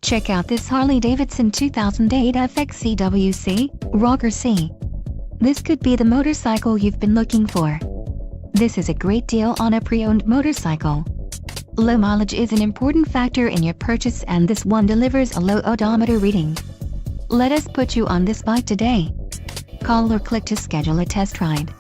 Check out this Harley-Davidson 2008 FXCWC, Rocker C. This could be the motorcycle you've been looking for. This is a great deal on a pre-owned motorcycle. Low mileage is an important factor in your purchase, and this one delivers a low odometer reading. Let us put you on this bike today. Call or click to schedule a test ride.